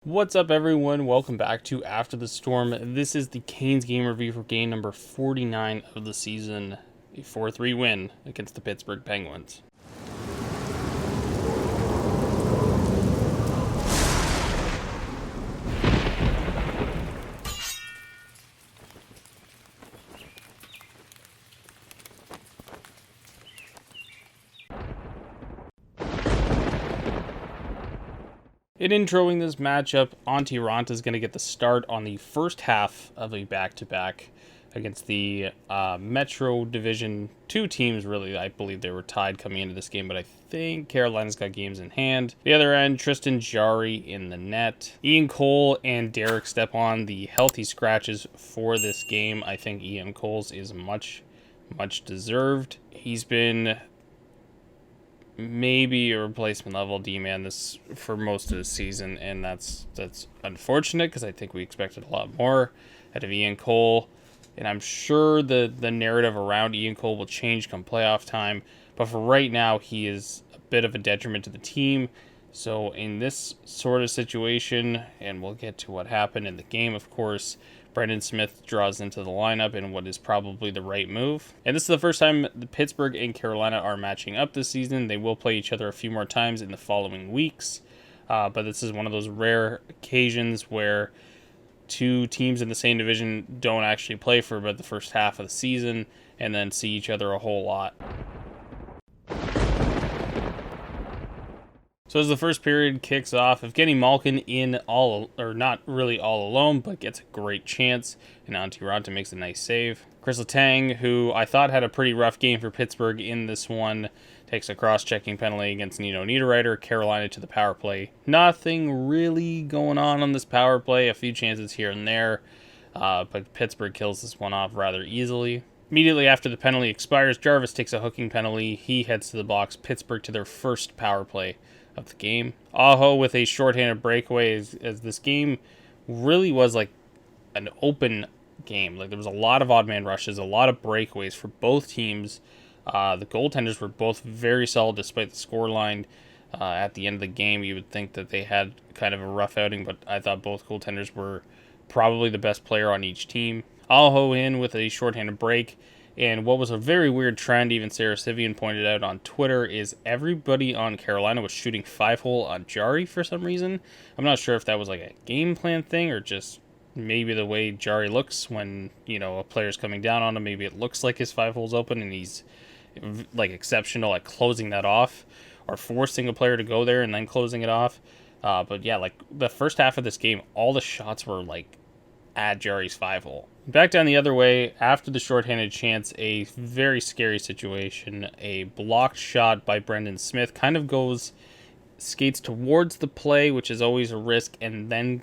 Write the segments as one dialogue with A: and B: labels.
A: What's up, everyone? Welcome back to After the Storm. This is the Canes game review for game number 49 of the season, a 4-3 win against the Pittsburgh Penguins. In introing this matchup, Antti Raanta is going to get the start on the first half of a back-to-back against the Metro Division 2 teams. Really, I believe they were tied coming into this game, but I think Carolina's got games in hand. The other end, Tristan Jarry in the net. Ian Cole and Derek Stepan, the healthy scratches for this game. I think Ian Cole's is much deserved. He's been maybe a replacement level D-man this for most of the season, and that's unfortunate because I think we expected a lot more out of Ian Cole, and I'm sure the narrative around Ian Cole will change come playoff time, but for right now he is a bit of a detriment to the team. So in this sort of situation, and we'll get to what happened in the game, of course, Brendan Smith draws into the lineup in what is probably the right move. And this is the first time the Pittsburgh and Carolina are matching up this season. They will play each other a few more times in the following weeks. But this is one of those rare occasions where two teams in the same division don't actually play for about the first half of the season and then see each other a whole lot. So as the first period kicks off, Evgeny Malkin not really all alone, but gets a great chance, and Antti Raanta makes a nice save. Chris Letang, who I thought had a pretty rough game for Pittsburgh in this one, takes a cross-checking penalty against Nino Niederreiter. Carolina to the power play. Nothing really going on this power play, a few chances here and there, but Pittsburgh kills this one off rather easily. Immediately after the penalty expires, Jarvis takes a hooking penalty. He heads to the box. Pittsburgh to their first power play of the game. Aho with a shorthanded breakaway as this game really was like an open game. Like there was a lot of odd man rushes, a lot of breakaways for both teams. The goaltenders were both very solid despite the scoreline. At the end of the game, you would think that they had kind of a rough outing, but I thought both goaltenders were probably the best player on each team. Aho in with a shorthanded break. And what was a very weird trend, even Sarah Sivian pointed out on Twitter, is everybody on Carolina was shooting 5-hole on Jarry for some reason. I'm not sure if that was like a game plan thing or just maybe the way Jarry looks when, a player's coming down on him. Maybe it looks like his 5-hole's open and he's like exceptional at closing that off or forcing a player to go there and then closing it off. But yeah, like the first half of this game, all the shots were like at Jarry's 5-hole. Back down the other way, after the shorthanded chance, a very scary situation. A blocked shot by Brendan Smith kind of skates towards the play, which is always a risk, and then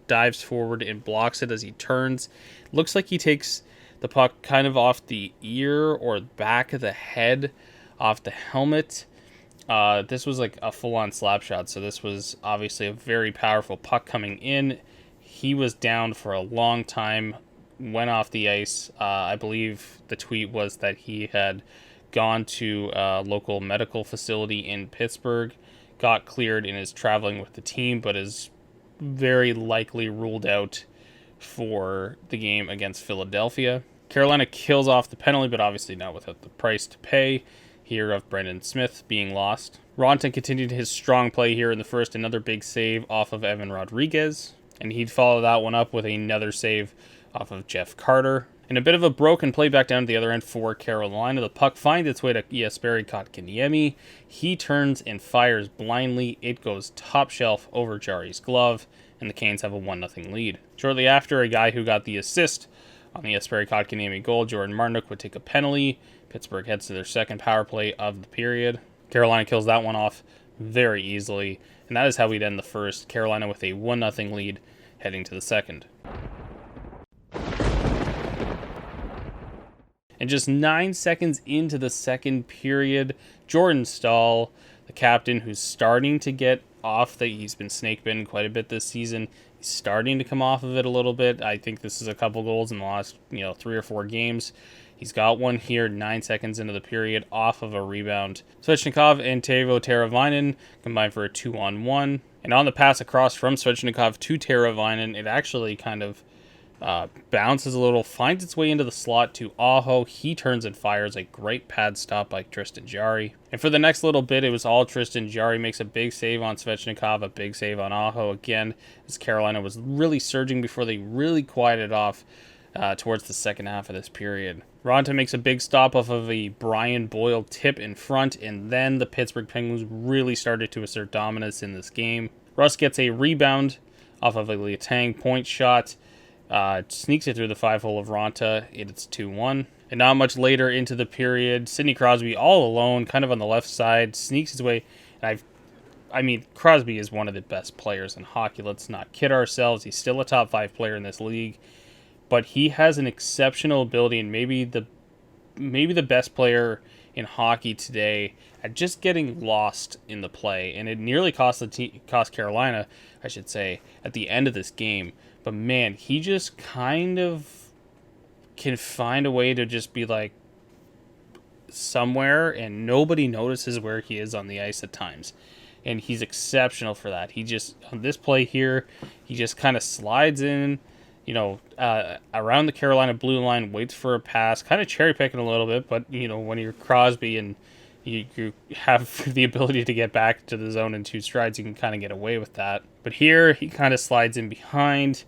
A: dives forward and blocks it as he turns. Looks like he takes the puck kind of off the ear or back of the head, off the helmet. This was like a full-on slap shot, so this was obviously a very powerful puck coming in. He was down for a long time, went off the ice. I believe the tweet was that he had gone to a local medical facility in Pittsburgh, got cleared and is traveling with the team, but is very likely ruled out for the game against Philadelphia. Carolina kills off the penalty, but obviously not without the price to pay here of Brendan Smith being lost. Raanta continued his strong play here in the first, another big save off of Evan Rodriguez. And he'd follow that one up with another save off of Jeff Carter. And a bit of a broken play back down to the other end for Carolina. The puck finds its way to Jesperi Kotkaniemi. He turns and fires blindly. It goes top shelf over Jarry's glove, and the Canes have a 1-0 lead. Shortly after, a guy who got the assist on the Jesperi Kotkaniemi goal, Jordan Martinook, would take a penalty. Pittsburgh heads to their second power play of the period. Carolina kills that one off very easily. And that is how we'd end the first. Carolina with a 1-0 lead heading to the second. And just 9 seconds into the second period, Jordan Staal, the captain who's starting to get off he's been snake bitten quite a bit this season. He's starting to come off of it a little bit. I think this is a couple goals in the last 3 or 4 games. He's got one here 9 seconds into the period off of a rebound. Svechnikov and Teuvo Teravainen combined for a 2-on-1. And on the pass across from Svechnikov to Teravainen, it actually kind of bounces a little, finds its way into the slot to Aho. He turns and fires a great pad stop by Tristan Jarry. And for the next little bit, it was all Tristan Jarry. Makes a big save on Svechnikov, a big save on Aho again, as Carolina was really surging before they really quieted off towards the second half of this period. Raanta makes a big stop off of a Brian Boyle tip in front, and then the Pittsburgh Penguins really started to assert dominance in this game. Russ gets a rebound off of a Letang point shot, sneaks it through the 5-hole of Raanta. It's 2-1. And not much later into the period, Sidney Crosby all alone, kind of on the left side, sneaks his way. And I mean, Crosby is one of the best players in hockey. Let's not kid ourselves. He's still a top 5 player in this league. But he has an exceptional ability, and maybe the best player in hockey today at just getting lost in the play. And it nearly cost Carolina, I should say, at the end of this game. But man, he just kind of can find a way to just be like somewhere, and nobody notices where he is on the ice at times. And he's exceptional for that. He just, on this play here, he just kind of slides in, around the Carolina blue line, waits for a pass, kind of cherry picking a little bit, but, when you're Crosby and you have the ability to get back to the zone in 2 strides, you can kind of get away with that. But here, he kind of slides in behind.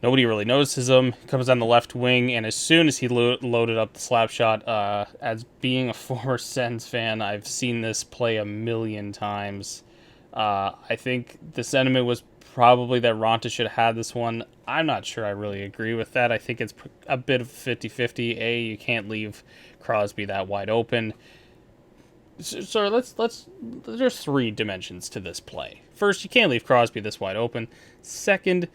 A: Nobody really notices him. He comes down the left wing, and as soon as he loaded up the slap shot, as being a former Sens fan, I've seen this play a million times. I think the sentiment was probably that Raanta should have had this one. I'm not sure I really agree with that. I think it's a bit of 50-50. You can't leave Crosby that wide open. So there's 3 dimensions to this play. First, you can't leave Crosby this wide open. Second,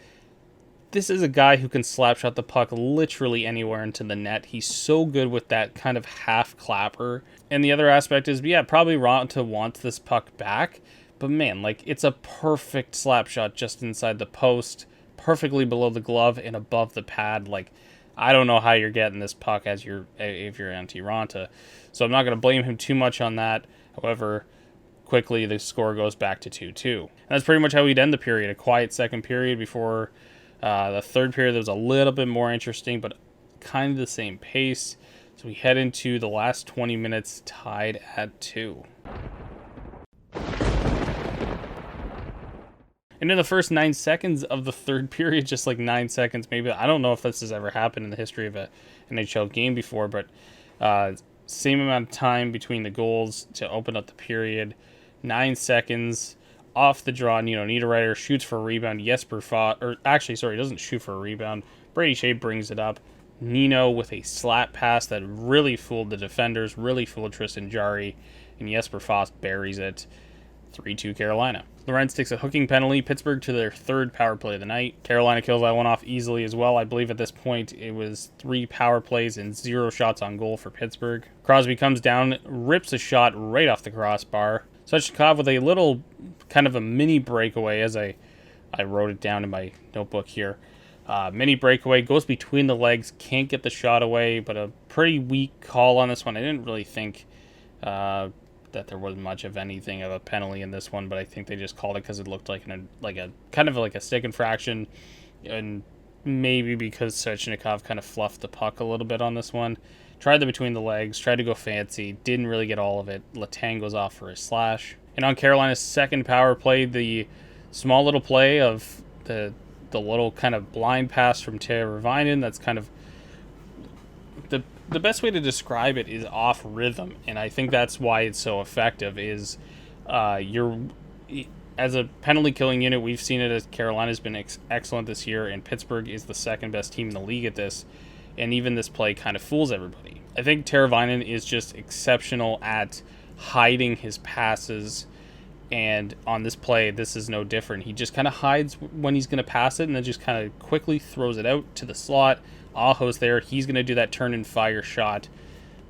A: this is a guy who can slap shot the puck literally anywhere into the net. He's so good with that kind of half clapper. And the other aspect is, probably Raanta wants this puck back. But man, it's a perfect slap shot just inside the post, perfectly below the glove and above the pad. I don't know how you're getting this puck if you're anti Raanta. So I'm not going to blame him too much on that. However, quickly the score goes back to 2-2. And that's pretty much how we'd end the period. A quiet second period before the third period that was a little bit more interesting, but kind of the same pace. So we head into the last 20 minutes tied at 2. And in the first 9 seconds of the third period, just 9 seconds, maybe, I don't know if this has ever happened in the history of an NHL game before, but same amount of time between the goals to open up the period. 9 seconds off the draw. Niederreiter shoots for a rebound. Jesper Fast, he doesn't shoot for a rebound. Brady Shea brings it up. Nino with a slap pass that really fooled the defenders, really fooled Tristan Jarry, and Jesper Fast buries it. 3-2 Carolina. Lorentz takes a hooking penalty. Pittsburgh to their 3rd power play of the night. Carolina kills that one off easily as well. I believe at this point it was 3 power plays and 0 shots on goal for Pittsburgh. Crosby comes down, rips a shot right off the crossbar. Svechnikov with a little kind of a mini breakaway, as I wrote it down in my notebook here. Mini breakaway, goes between the legs, can't get the shot away, but a pretty weak call on this one. I didn't really think that there wasn't much of anything of a penalty in this one, but I think they just called it because it looked like a kind of like a stick infraction, and maybe because Svechnikov kind of fluffed the puck a little bit on this one. Tried the between the legs, tried to go fancy, didn't really get all of it. Letang goes off for a slash. And on Carolina's 2nd power play, the small little play of the little kind of blind pass from Teravainen, that's kind of the best way to describe it is off rhythm, and I think that's why it's so effective. Is as a penalty killing unit, we've seen it as Carolina's been excellent this year, and Pittsburgh is the 2nd best team in the league at this, and even this play kind of fools everybody. I think Teravainen is just exceptional at hiding his passes, and on this play, this is no different. He just kind of hides when he's going to pass it, and then just kind of quickly throws it out to the slot. Aho's there. He's going to do that turn and fire shot.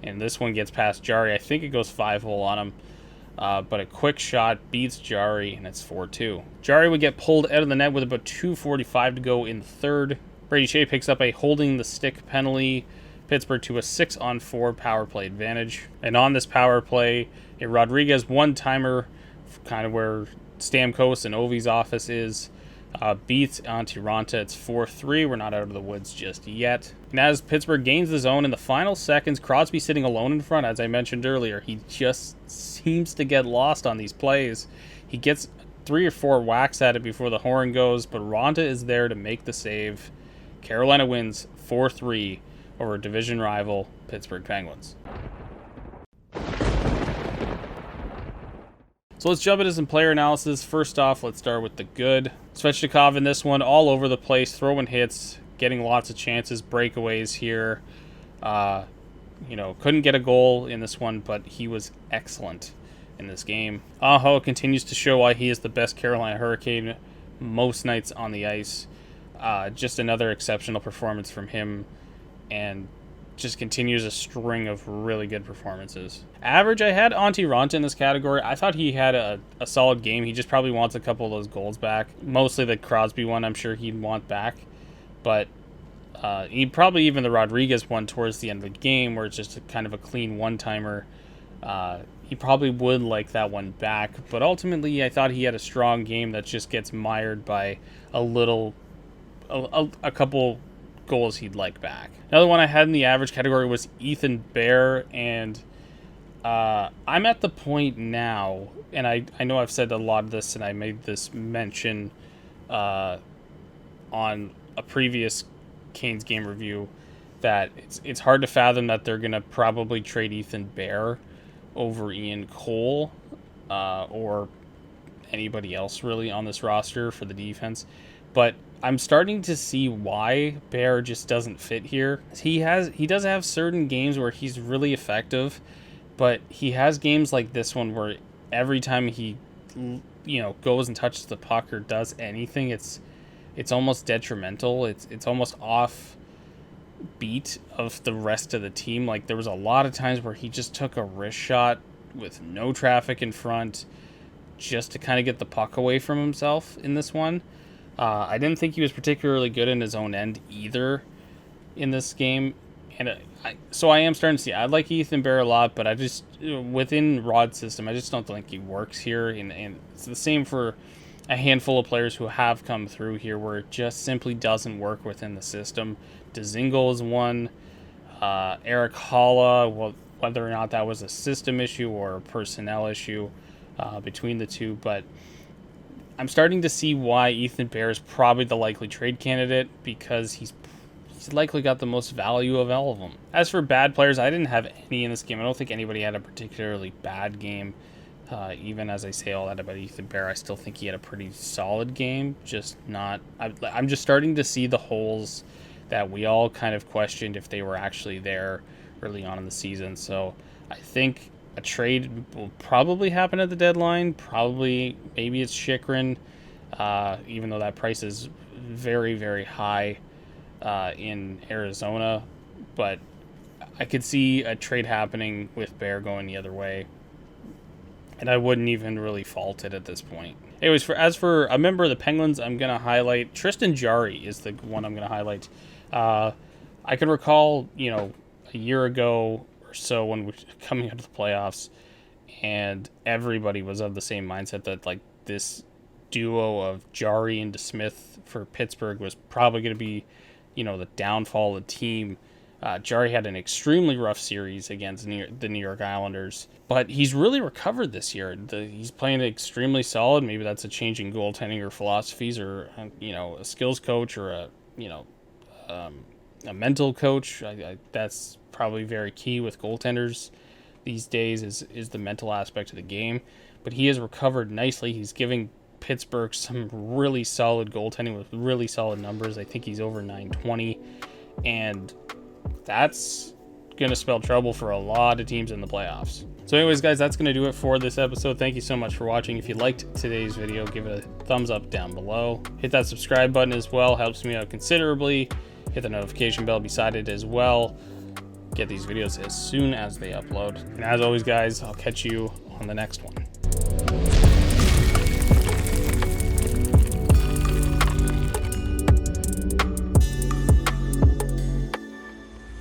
A: And this one gets past Jarry. I think it goes 5-hole on him. But a quick shot beats Jarry, and it's 4-2. Jarry would get pulled out of the net with about 2:45 to go in the third. Brady Shea picks up a holding the stick penalty. Pittsburgh to a 6-on-4 power play advantage. And on this power play, a Rodriguez one-timer, kind of where Stamkos and Ovi's office is. Beats Antti Raanta. It's 4-3. We're not out of the woods just yet. And as Pittsburgh gains the zone in the final seconds, Crosby sitting alone in front, as I mentioned earlier. He just seems to get lost on these plays. He gets 3 or 4 whacks at it before the horn goes, but Raanta is there to make the save. Carolina wins 4-3 over division rival Pittsburgh Penguins. So let's jump into some player analysis. First off, let's start with the good. Svechnikov in this one, all over the place, throwing hits, getting lots of chances, breakaways here. Couldn't get a goal in this one, but he was excellent in this game. Aho continues to show why he is the best Carolina Hurricane most nights on the ice. Just another exceptional performance from him, and just continues a string of really good performances. Average, I had Antti Raanta in this category. I thought he had a solid game. He just probably wants a couple of those goals back. Mostly the Crosby one I'm sure he'd want back. But he probably even the Rodriguez one towards the end of the game where it's just kind of a clean one-timer. He probably would like that one back. But ultimately, I thought he had a strong game that just gets mired by a couple goals he'd like back. Another one I had in the average category was Ethan Bear, and I'm at the point now, and I know I've said a lot of this, and I made this mention on a previous Canes game review, that it's hard to fathom that they're going to probably trade Ethan Bear over Ian Cole or anybody else really on this roster for the defense. But I'm starting to see why Bear just doesn't fit here. He does have certain games where he's really effective, but he has games like this one where every time he goes and touches the puck or does anything, it's almost detrimental. It's almost off beat of the rest of the team. Like, there was a lot of times where he just took a wrist shot with no traffic in front just to kind of get the puck away from himself in this one. I didn't think he was particularly good in his own end either in this game. And so I am starting to see, I like Ethan Bear a lot, but I just, within Rod's system, I just don't think he works here. And it's the same for a handful of players who have come through here where it just simply doesn't work within the system. Dzingel is one. Eric Holla, well, whether or not that was a system issue or a personnel issue between the two, but I'm starting to see why Ethan Bear is probably the likely trade candidate, because he's likely got the most value of all of them. As for bad players, I didn't have any in this game. I don't think anybody had a particularly bad game. Even as I say all that about Ethan Bear, I still think he had a pretty solid game. Just not. I'm just starting to see the holes that we all kind of questioned if they were actually there early on in the season. So I think a trade will probably happen at the deadline. Probably, maybe it's Chychrun, even though that price is very, very high in Arizona. But I could see a trade happening with Bear going the other way, and I wouldn't even really fault it at this point. Anyways, as for a member of the Penguins, I'm going to highlight Tristan Jarry is the one I'm going to highlight. I can recall, a year ago so when we're coming out of the playoffs, and everybody was of the same mindset that like this duo of Jarry and DeSmith for Pittsburgh was probably going to be, the downfall of the team. Jarry had an extremely rough series against the New York Islanders, but he's really recovered this year. He's playing extremely solid. Maybe that's a change in goaltending or philosophies, or a skills coach, or a mental coach. That's probably very key with goaltenders these days is the mental aspect of the game. But he has recovered nicely. He's giving Pittsburgh some really solid goaltending with really solid numbers. I think he's over .920, and that's going to spell trouble for a lot of teams in the playoffs. So anyways, guys, that's going to do it for this episode. Thank you so much for watching. If you liked today's video, give it a thumbs up down below. Hit that subscribe button as well. Helps me out considerably. Hit the notification bell beside it as well. Get these videos as soon as they upload. And as always, guys, I'll catch you on the next one.